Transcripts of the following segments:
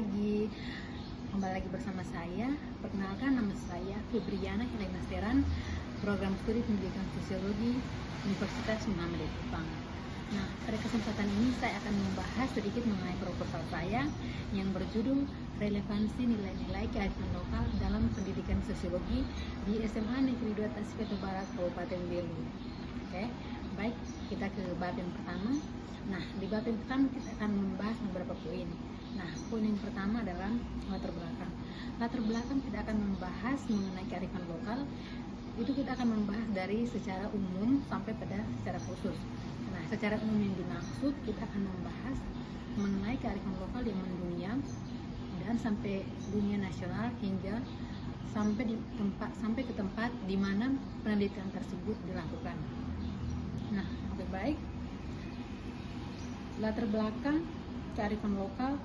pagi. Kembali lagi bersama saya. Perkenalkan, nama saya Febriana Helena Steran, program studi pendidikan sosiologi Universitas Muhammad Jepang. Nah, pada kesempatan ini saya akan membahas sedikit mengenai proposal saya yang berjudul Relevansi Nilai-Nilai Kearifan Lokal dalam Pendidikan Sosiologi di SMA Negeri 2 Tasik Barat, Kabupaten Belu. Oke, baik, kita ke bab yang pertama. Nah, di bab yang pertama kita akan membahas beberapa poin. Nah, poin yang pertama adalah latar belakang. Latar belakang kita akan membahas mengenai kearifan lokal. Itu kita akan membahas dari secara umum sampai pada secara khusus. Nah, secara umum yang dimaksud kita akan membahas mengenai kearifan lokal yang mendunia dan sampai dunia nasional hingga sampai ke tempat di mana penelitian tersebut dilakukan. Nah, oke, baik. Latar belakang kearifan lokal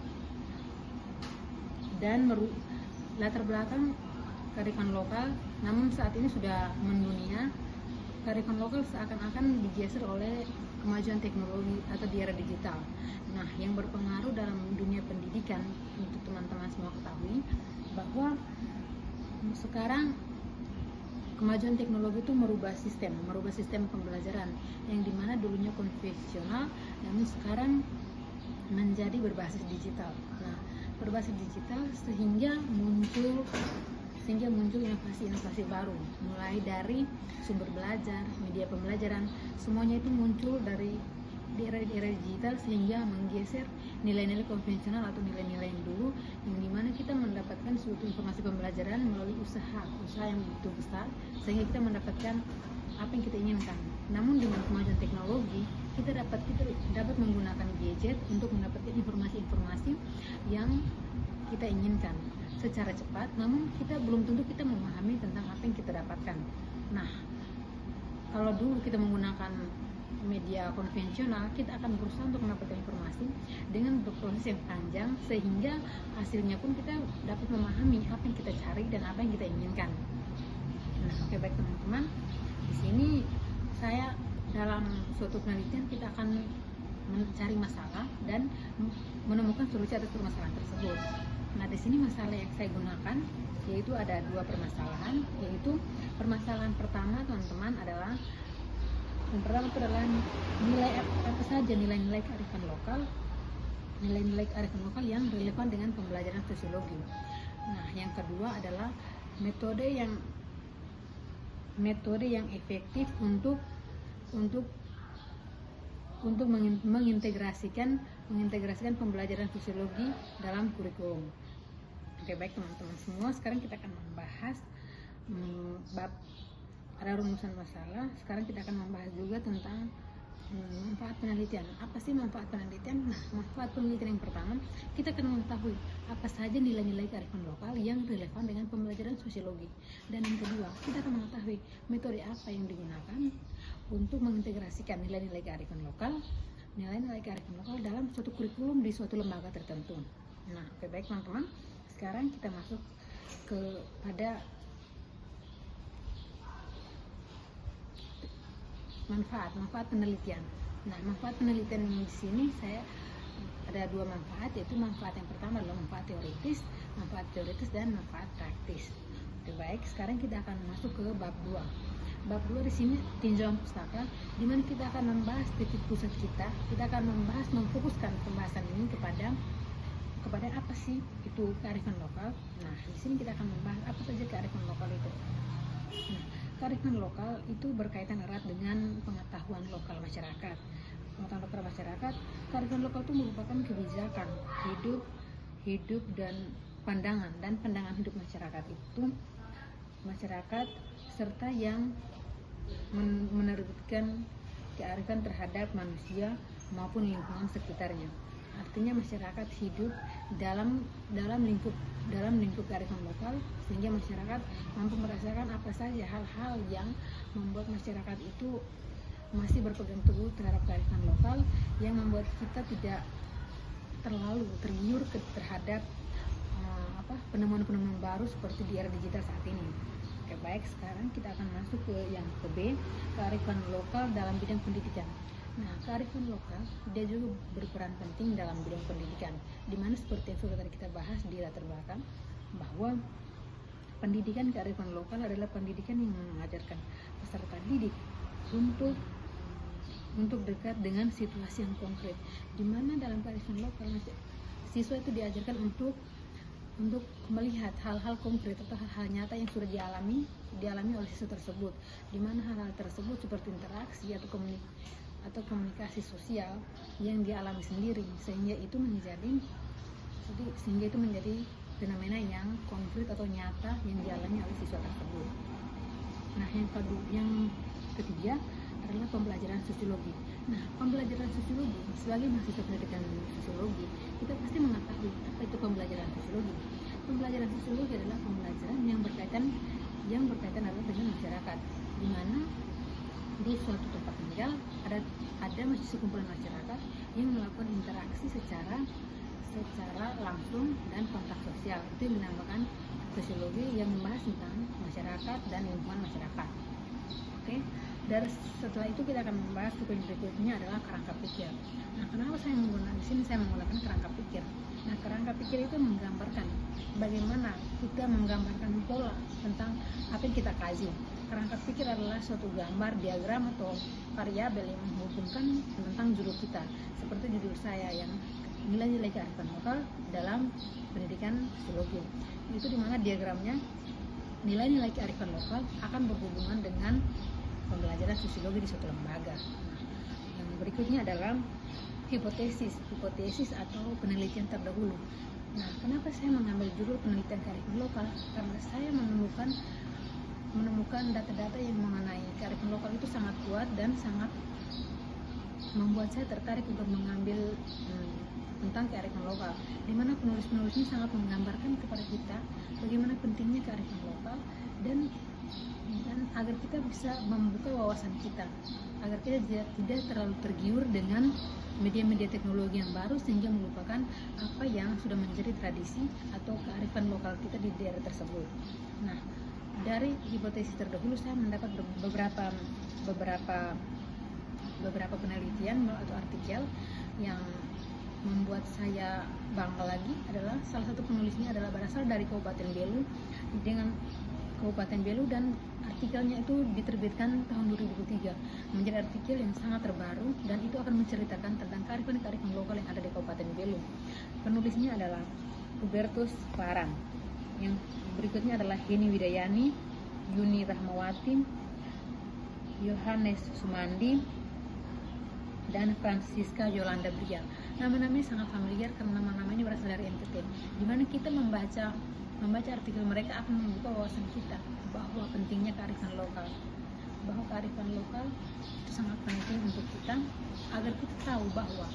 dan latar belakang kearifan lokal, namun saat ini sudah mendunia. Kearifan lokal seakan-akan digeser oleh kemajuan teknologi atau di era digital. Nah, yang berpengaruh dalam dunia pendidikan, untuk teman-teman semua ketahui bahwa sekarang kemajuan teknologi itu merubah sistem pembelajaran yang dimana dulunya konvensional, namun sekarang menjadi berbasis digital. Nah, berbasis digital sehingga muncul inovasi-inovasi baru, mulai dari sumber belajar, media pembelajaran, semuanya itu muncul dari di era digital sehingga menggeser nilai-nilai konvensional atau nilai-nilai yang dulu, yang dimana kita mendapatkan suatu informasi pembelajaran melalui usaha yang begitu besar sehingga kita mendapatkan apa yang kita inginkan. Namun dengan kemajuan teknologi kita dapat menggunakan gadget untuk mendapatkan informasi-informasi yang kita inginkan secara cepat, namun kita belum tentu kita memahami tentang apa yang kita dapatkan. Nah, kalau dulu kita menggunakan media konvensional, kita akan berusaha untuk mendapatkan informasi dengan berproses yang panjang sehingga hasilnya pun kita dapat memahami apa yang kita cari dan apa yang kita inginkan. Nah, oke, baik teman-teman. Di sini saya dalam suatu penelitian kita akan mencari masalah dan menemukan solusi atas permasalahan tersebut. Nah, di sini masalah yang saya gunakan yaitu ada dua permasalahan, yaitu permasalahan pertama teman-teman adalah yang pertama itu adalah apa saja nilai-nilai kearifan lokal, nilai-nilai kearifan lokal yang relevan dengan pembelajaran sosiologi. Nah, yang kedua adalah metode yang efektif untuk mengintegrasikan pembelajaran sosiologi dalam kurikulum. Oke, baik teman-teman semua, sekarang kita akan membahas bab ada rumusan masalah. Sekarang kita akan membahas juga tentang manfaat penelitian. Apa sih manfaat penelitian? Nah, manfaat penelitian yang pertama, kita akan mengetahui apa saja nilai-nilai kearifan lokal yang relevan dengan pembelajaran sosiologi. Dan yang kedua, kita akan mengetahui metode apa yang digunakan untuk mengintegrasikan nilai-nilai kearifan lokal dalam suatu kurikulum di suatu lembaga tertentu. Nah, oke, baik teman-teman. Sekarang kita masuk kepada manfaat penelitian. Nah, manfaat penelitian di sini saya ada dua manfaat, yaitu manfaat yang pertama adalah manfaat teoritis dan manfaat praktis. Oke, baik, sekarang kita akan masuk ke bab 2. Bab 2 di sini tinjauan pustaka, di mana kita akan membahas titik pusat kita akan memfokuskan pembahasan ini kepada apa sih itu kearifan lokal. Nah, di sini kita akan membahas apa saja kearifan lokal itu. Nah, kearifan lokal itu berkaitan erat dengan pengetahuan lokal masyarakat. Kearifan lokal itu merupakan kebijakan hidup dan pandangan hidup masyarakat itu, serta yang menerbitkan kearifan terhadap manusia maupun lingkungan sekitarnya. Artinya masyarakat hidup dalam lingkup kearifan lokal, sehingga masyarakat mampu merasakan apa saja hal-hal yang membuat masyarakat itu masih berpegang teguh terhadap kearifan lokal, yang membuat kita tidak terlalu tergiur terhadap penemuan-penemuan baru seperti di era digital saat ini. Oke, baik, sekarang kita akan masuk ke yang ke B, kearifan lokal dalam bidang pendidikan. Nah, kearifan lokal dia juga berperan penting dalam bidang pendidikan, di mana seperti yang sudah tadi kita bahas di latar belakang, bahwa pendidikan kearifan lokal adalah pendidikan yang mengajarkan peserta didik untuk dekat dengan situasi yang konkret, di mana dalam kearifan lokal siswa itu diajarkan untuk melihat hal-hal konkret atau hal-hal nyata yang sudah dialami oleh siswa tersebut, di mana hal-hal tersebut seperti interaksi atau komunikasi sosial yang dialami sendiri, sehingga itu menjadi fenomena yang konkret atau nyata yang dialami oleh siswa tersebut. Nah, yang ketiga adalah pembelajaran sosiologi. Nah, pembelajaran sosiologi, sebagai mahasiswa pendidikan sosiologi, kita pasti mengetahui apa itu pembelajaran sosiologi. Pembelajaran sosiologi adalah pembelajaran yang berkaitan adalah dengan masyarakat, di mana di suatu tempat tinggal ada sekumpulan masyarakat yang melakukan interaksi secara langsung dan kontak sosial. Itu yang dinamakan sosiologi, yang membahas tentang masyarakat dan lingkungan masyarakat. Oke. Dari setelah itu kita akan membahas poin berikutnya adalah kerangka pikir. Nah, kenapa saya menggunakan kerangka pikir? Nah, kerangka pikir itu menggambarkan bagaimana kita menggambarkan pola tentang apa yang kita kaji. Kerangka pikir adalah suatu gambar, diagram atau variabel yang menghubungkan tentang judul kita. Seperti judul saya yang nilai-nilai kearifan lokal dalam pendidikan sosiologi. Itu dimana diagramnya nilai-nilai kearifan lokal akan berhubungan dengan pembelajaran sosiologi di suatu lembaga. Nah, yang berikutnya adalah hipotesis atau penelitian terdahulu. Nah, kenapa saya mengambil judul penelitian kearifan lokal? Karena saya menemukan data-data yang mengenai kearifan lokal itu sangat kuat dan sangat membuat saya tertarik untuk mengambil tentang kearifan lokal, di mana penulis-penulisnya sangat menggambarkan kepada kita bagaimana pentingnya kearifan lokal dan agar kita bisa membuka wawasan kita, agar kita tidak terlalu tergiur dengan media-media teknologi yang baru sehingga melupakan apa yang sudah menjadi tradisi atau kearifan lokal kita di daerah tersebut. Nah, dari hipotesis terdahulu saya mendapat beberapa penelitian atau artikel yang membuat saya bangga lagi. Adalah salah satu penulisnya adalah berasal dari Kabupaten Belu dan artikelnya itu diterbitkan tahun 2003, menjadi artikel yang sangat terbaru dan itu akan menceritakan tentang kearifan lokal yang ada di Kabupaten Belu. Penulisnya adalah Hubertus Farang. Yang berikutnya adalah Heni Widayani, Yuni Rahmawati, Yohanes Sumandi, dan Francisca Yolanda Bria. Nama-namanya sangat familiar karena nama-namanya berasal dari NTT, di mana kita membaca artikel mereka akan membuka wawasan kita bahwa pentingnya kearifan lokal, bahwa kearifan lokal itu sangat penting untuk kita, agar kita tahu bahwa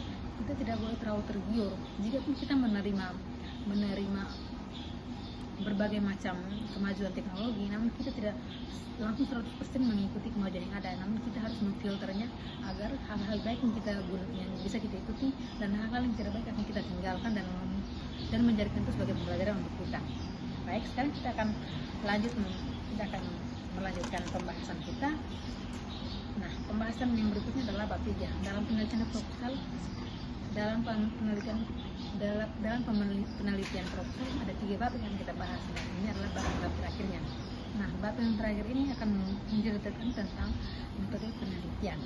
kita tidak boleh terlalu tergiur jika pun kita menerima berbagai macam kemajuan teknologi, namun kita tidak langsung 100% mengikuti kemajuan yang ada, namun kita harus memfilternya agar hal-hal baik yang bisa kita ikuti dan hal-hal yang tidak baik akan kita tinggalkan dan menjadikan itu sebagai pembelajaran untuk kita. Baik, sekarang kita akan melanjutkan pembahasan kita. Nah, pembahasan yang berikutnya adalah bab 3. Dalam penelitian proposal, dalam penelitian proposal ada 3 bab yang kita bahas. Nah, ini adalah bab terakhirnya. Nah, bab yang terakhir ini akan menceritakan tentang metode penelitian.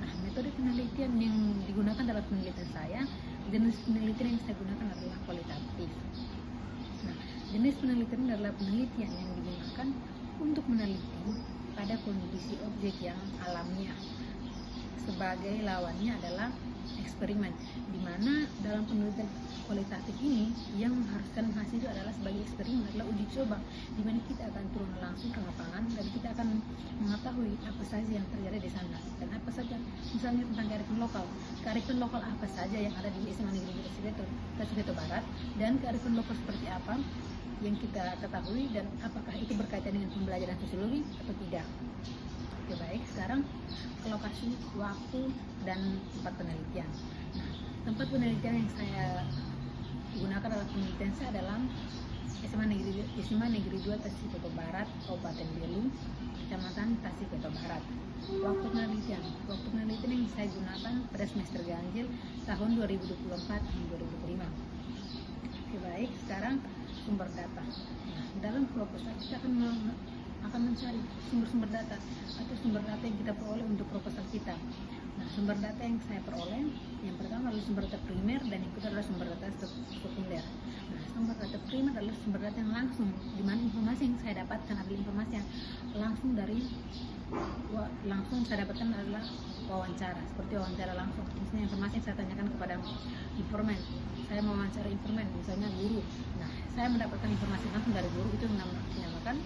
Nah, metode penelitian yang digunakan dalam penelitian saya, jenis penelitian yang saya gunakan adalah kualitatif. Nah, jenis penelitian adalah penelitian yang digunakan untuk meneliti pada kondisi objek yang alamiah. Sebagai lawannya adalah eksperimen, di mana dalam penelitian kualitatif ini yang mengharuskan mahasiswa adalah sebagai eksperimen adalah uji coba, di mana kita akan turun langsung ke lapangan dan kita akan mengetahui apa saja yang terjadi di sana dan apa saja, misalnya tentang kearifan lokal apa saja yang ada di SMA Negeri Tasiketo Barat, dan kearifan lokal seperti apa yang kita ketahui dan apakah itu berkaitan dengan pembelajaran sosiologi atau tidak. Oke, baik, sekarang ke lokasi, waktu, dan tempat penelitian. Nah, tempat penelitian yang saya gunakan adalah penelitian saya dalam SMA Negeri 2 Tasiketo Barat, Kabupaten Belu, Kecamatan Tasiketo Barat. Waktu penelitian yang saya gunakan pada semester ganjil tahun 2024-2025. Oke, baik, sekarang sumber data. Nah, dalam proposal kita akan mencari sumber-sumber data atau sumber data yang kita peroleh untuk proposal kita. Nah, sumber data yang saya peroleh, yang pertama adalah sumber data primer dan yang kedua adalah sumber data sekunder. Nah, sumber data primer adalah sumber data yang langsung, di mana informasi yang saya dapatkan adalah informasi yang langsung saya dapatkan adalah wawancara, seperti wawancara langsung. Misalnya informasi yang saya tanyakan kepada informan, saya mewawancara informan, misalnya guru. Nah, saya mendapatkan informasi langsung dari guru, itu dinamakan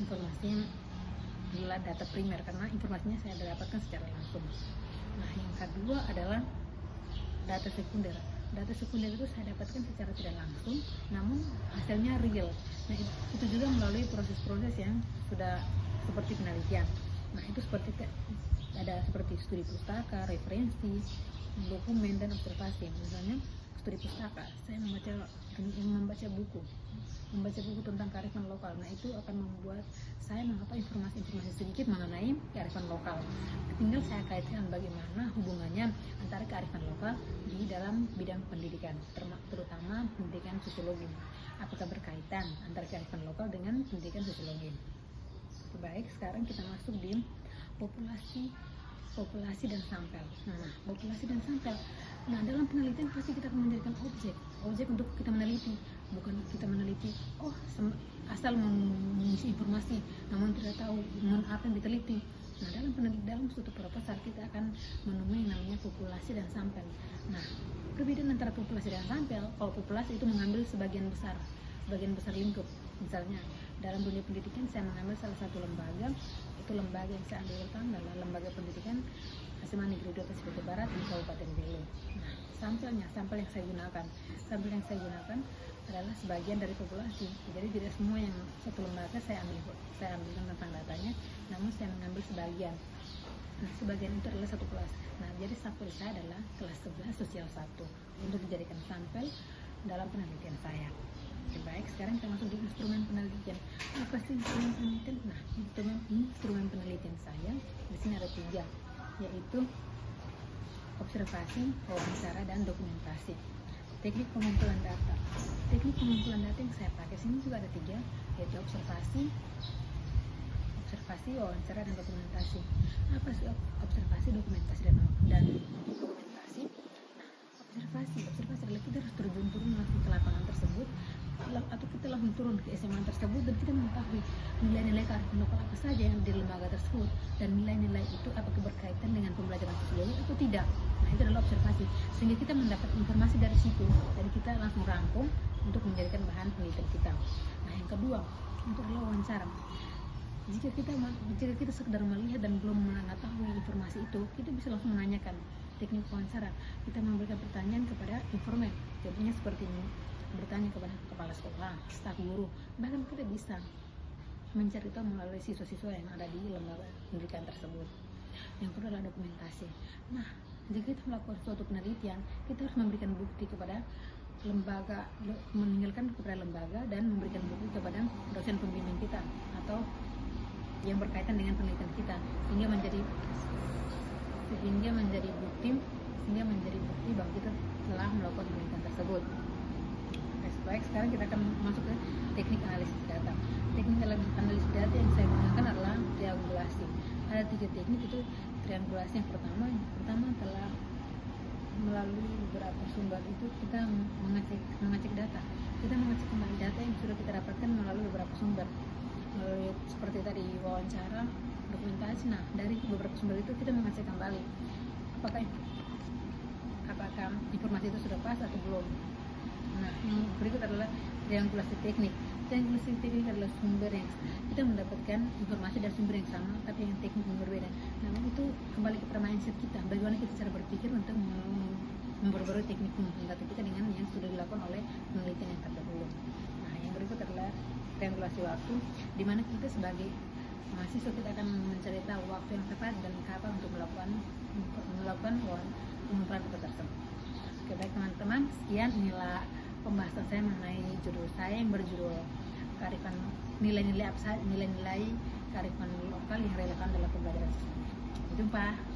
informasi yang adalah data primer karena informasinya saya dapatkan secara langsung. Nah, yang kedua adalah data sekunder. Data sekunder itu saya dapatkan secara tidak langsung, namun hasilnya real. Nah, itu juga melalui proses-proses yang sudah seperti penelitian. Nah, itu seperti studi pustaka, referensi, dokumen, dan observasi. Misalnya studi pustaka, saya membaca buku tentang kearifan lokal. Nah, itu akan membuat saya mengapa informasi sedikit mengenai kearifan lokal. Tinggal saya kaitkan bagaimana hubungannya antara kearifan lokal di dalam bidang pendidikan, terutama pendidikan sosiologi. Apakah berkaitan antara kearifan lokal dengan pendidikan sosiologi? Baik, sekarang kita masuk di populasi dan sampel. Nah, populasi dan sampel. Nah, dalam penelitian pasti kita akan menjadikan objek untuk kita meneliti, bukan kita meneliti asal mengisi informasi namun tidak tahu apa yang diteliti. Nah, dalam suatu proposal kita akan menemui yang namanya populasi dan sampel. Nah, perbedaan antara populasi dan sampel, kalau populasi itu mengambil sebagian besar lingkup. Misalnya dalam dunia pendidikan saya mengambil salah satu lembaga, itu lembaga yang saya ambil adalah lembaga pendidikan SMA Negeri 2 Tasiketo Barat di Kabupaten Belu. Nah, sampel yang saya gunakan adalah sebagian dari populasi. Jadi tidak semua yang satu lembaga saya ambilkan tentang datanya, namun saya mengambil sebagian. Nah, sebagian itu adalah satu kelas. Nah, jadi sampel saya adalah kelas 11 sosial 1 untuk dijadikan sampel dalam penelitian saya. Oke, baik, sekarang kita masuk di instrumen penelitian. Apa sih instrumen penelitian? Nah, instrumen penelitian saya di sini ada 3, yaitu observasi, wawancara, dan dokumentasi. Teknik pengumpulan data yang saya pakai sini juga ada 3, yaitu observasi, wawancara, dan dokumentasi. Apa sih observasi, dokumentasi, dan dokumentasi? Nah, observasi adalah kita harus turun langsung ke lapangan tersebut, atau kita langsung turun ke SMA tersebut dan kita mengetahui nilai-nilai kearifan lokal apa saja yang di lembaga tersebut, dan nilai-nilai itu apakah berkaitan dengan pembelajaran sosiologi atau tidak. Nah, itu adalah observasi, sehingga kita mendapat informasi dari situ dan kita langsung rangkum untuk menjadikan bahan penelitian kita. Nah, yang kedua untuk wawancara. Jika kita sekedar melihat dan belum mengetahui informasi itu, kita bisa langsung menanyakan. Teknik wawancara, kita memberikan pertanyaan kepada informan. Contohnya seperti ini, bertanya kepada kepala sekolah, staf guru, bahkan kita bisa mencari tahu melalui siswa-siswa yang ada di lembaga pendidikan tersebut. Yang kedua adalah dokumentasi. Nah, jika kita melakukan suatu penelitian, kita harus memberikan bukti kepada lembaga, meninggalkan kepada lembaga dan memberikan bukti kepada dosen pembimbing kita atau yang berkaitan dengan penelitian kita, sehingga menjadi bukti bahwa kita telah melakukan penelitian tersebut. Baik, sekarang kita akan masuk ke teknik analisis data. Teknik analisis data yang saya gunakan adalah triangulasi. Ada 3 teknik, itu triangulasi. Yang pertama telah melalui beberapa sumber, itu kita mengecek data. Kita mengecek kembali data yang sudah kita dapatkan melalui beberapa sumber, melalui seperti tadi wawancara, dokumentasi. Nah, dari beberapa sumber itu kita mengecek kembali apakah informasi itu sudah pas atau belum. Nah, yang berikut adalah triangulasi teknik. Triangulasi teknik adalah sumber yang kita mendapatkan informasi dari sumber yang sama tapi yang teknik yang berbeda. Nah, itu kembali kepada mindset kita, bagaimana kita cara berpikir untuk memperbarui teknik pengumpulan data kita dengan yang sudah dilakukan oleh penelitian yang terdahulu. Nah, yang berikut adalah triangulasi waktu, di mana kita sebagai mahasiswa kita akan mencari tahu waktu yang tepat dan kapan untuk melakukan pengumpulan data tersebut. Oke, baik teman-teman, sekian, inilah pembahasan saya mengenai judul saya yang berjudul kearifan nilai-nilai kearifan lokal yang relevan dalam pembelajaran siswa. Sampai jumpa.